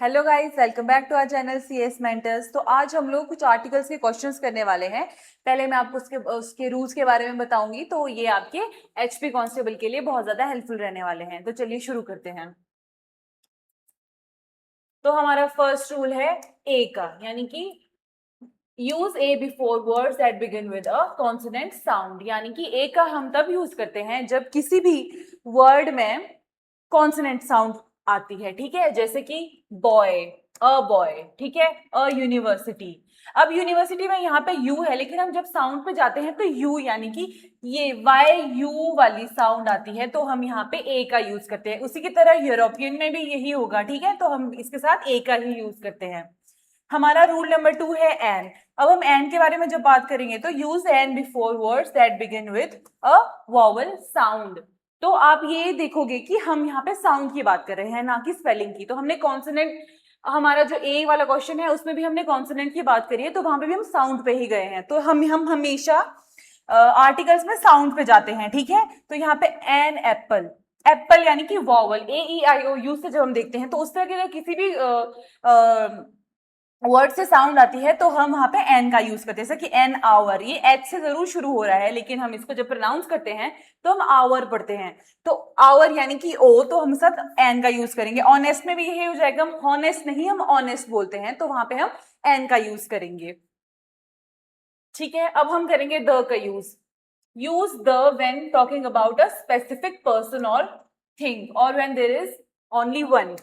Hello guys, welcome back to our channel CS mentors. तो आज हम लोग कुछ आर्टिकल्स के क्वेश्चंस करने वाले हैं। पहले मैं आपको उसके रूल्स के बारे में बताऊंगी, तो ये आपके एचपी कांस्टेबल के लिए बहुत ज्यादा हेल्पफुल रहने वाले हैं। तो चलिए शुरू करते हैं। तो हमारा फर्स्ट रूल है ए का, यानी कि use A before words that begin with a consonant sound. यानी कि ए का हम तब यूज करते हैं जब किसी भी वर्ड में कॉन्सोनेंट साउंड आती है। ठीक है, जैसे कि बॉय, अ बॉय, ठीक है, अ यूनिवर्सिटी। अब यूनिवर्सिटी में यहाँ पे यू है, लेकिन हम जब साउंड पे जाते हैं तो यू यानी कि ये वाई यू वाली साउंड आती है, तो हम यहाँ पे ए का यूज करते हैं। उसी की तरह यूरोपियन में भी यही होगा। ठीक है, तो हम इसके साथ ए का ही यूज करते हैं। हमारा रूल नंबर 2 है एन। अब हम एन के बारे में जब बात करेंगे तो use an before words that begin with a vowel sound. तो आप ये देखोगे कि हम यहाँ पे साउंड की बात कर रहे हैं, ना कि स्पेलिंग की। तो हमने कॉन्सोनेंट, हमारा जो ए वाला क्वेश्चन है उसमें भी हमने कॉन्सोनेंट की बात करी है, तो वहां पे भी हम साउंड पे ही गए हैं। तो हम हमेशा आर्टिकल्स में साउंड पे जाते हैं। ठीक है, तो यहाँ पे एन एप्पल, एप्पल यानी कि vowel, A E I O you से जब हम देखते हैं तो उस तरह के किसी भी वर्ड से साउंड आती है तो हम वहां पे एन का यूज करते हैं। जैसे कि एन आवर, ये एच से जरूर शुरू हो रहा है, लेकिन हम इसको जब प्रोनाउंस करते हैं तो हम आवर पढ़ते हैं। तो आवर यानी कि ओ, तो हम साथ एन का यूज करेंगे। ऑनेस्ट में भी यही हो जाएगा, हम हॉनेस्ट नहीं, हम ऑनेस्ट बोलते हैं, तो वहां पे हम एन का यूज करेंगे। ठीक है, अब हम करेंगे द का use. Use the when talking about a specific person और थिंग, और when there is only one.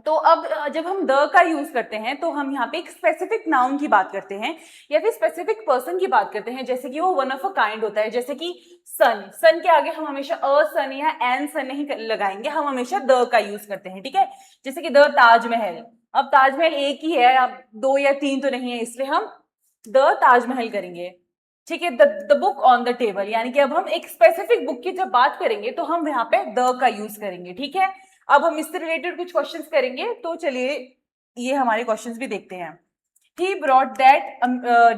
तो अब जब हम द का यूज करते हैं तो हम यहाँ पे एक स्पेसिफिक नाउन की बात करते हैं या फिर स्पेसिफिक पर्सन की बात करते हैं, जैसे कि वो वन ऑफ अ काइंड होता है। जैसे कि सन, सन के आगे हम हमेशा अ सन या एन सन नहीं लगाएंगे, हम हमेशा द का यूज करते हैं। ठीक है, जैसे कि द ताजमहल। अब ताजमहल एक ही है, अब दो या तीन तो नहीं है, इसलिए हम द ताजमहल करेंगे। ठीक है, the book on the table, यानी कि अब हम एक स्पेसिफिक बुक की जब बात करेंगे तो हम यहाँ पे द का यूज करेंगे। ठीक है, अब हम इससे रिलेटेड कुछ क्वेश्चंस करेंगे, तो चलिए ये हमारे क्वेश्चंस भी देखते हैं। He brought that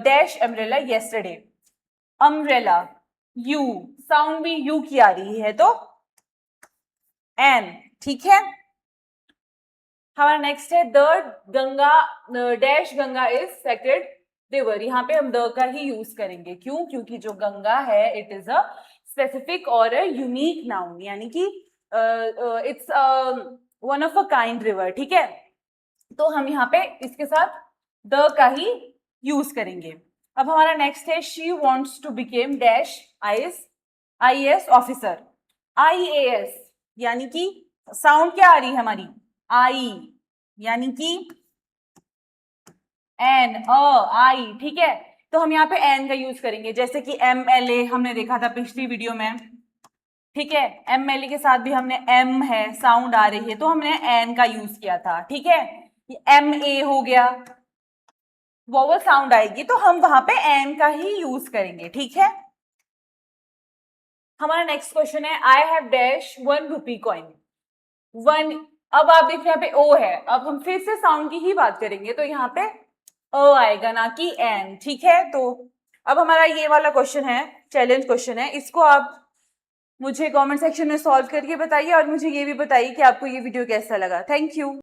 dash umbrella yesterday. Umbrella, you, sound भी यू की आ रही है, तो एन। ठीक है, हमारा नेक्स्ट है the Ganga, dash Ganga is sacred river. यहाँ पे हम द का ही यूज करेंगे। क्यों? क्योंकि जो गंगा है इट इज अ स्पेसिफिक और अ यूनिक नाउन, यानी कि it's one of a kind river. ठीक है, तो हम यहाँ पे इसके साथ द का ही यूज करेंगे। अब हमारा नेक्स्ट है she wants to become dash I S officer. I A S यानी कि साउंड क्या आ रही है हमारी, आई, यानी कि एन, आई। ठीक है, तो हम यहाँ पे एन का यूज करेंगे, जैसे कि एम एल ए हमने देखा था पिछली वीडियो में। ठीक है, एम एल ए के साथ भी हमने एम है, साउंड आ रही है, तो हमने एन का यूज किया था। ठीक है, एम ए हो गया, वोवल साउंड आएगी तो हम वहां पे एन का ही यूज करेंगे। ठीक है, हमारा नेक्स्ट क्वेश्चन है I have dash 1 rupee coin. One, अब आप देख रहे हैं यहाँ पे ओ है, अब हम फिर से साउंड की ही बात करेंगे, तो यहाँ पे अ आएगा, ना कि एन। ठीक है, तो अब हमारा ये वाला क्वेश्चन है, चैलेंज क्वेश्चन है, इसको आप मुझे कमेंट सेक्शन में सॉल्व करके बताइए और मुझे ये भी बताइए कि आपको ये वीडियो कैसा लगा। Thank you.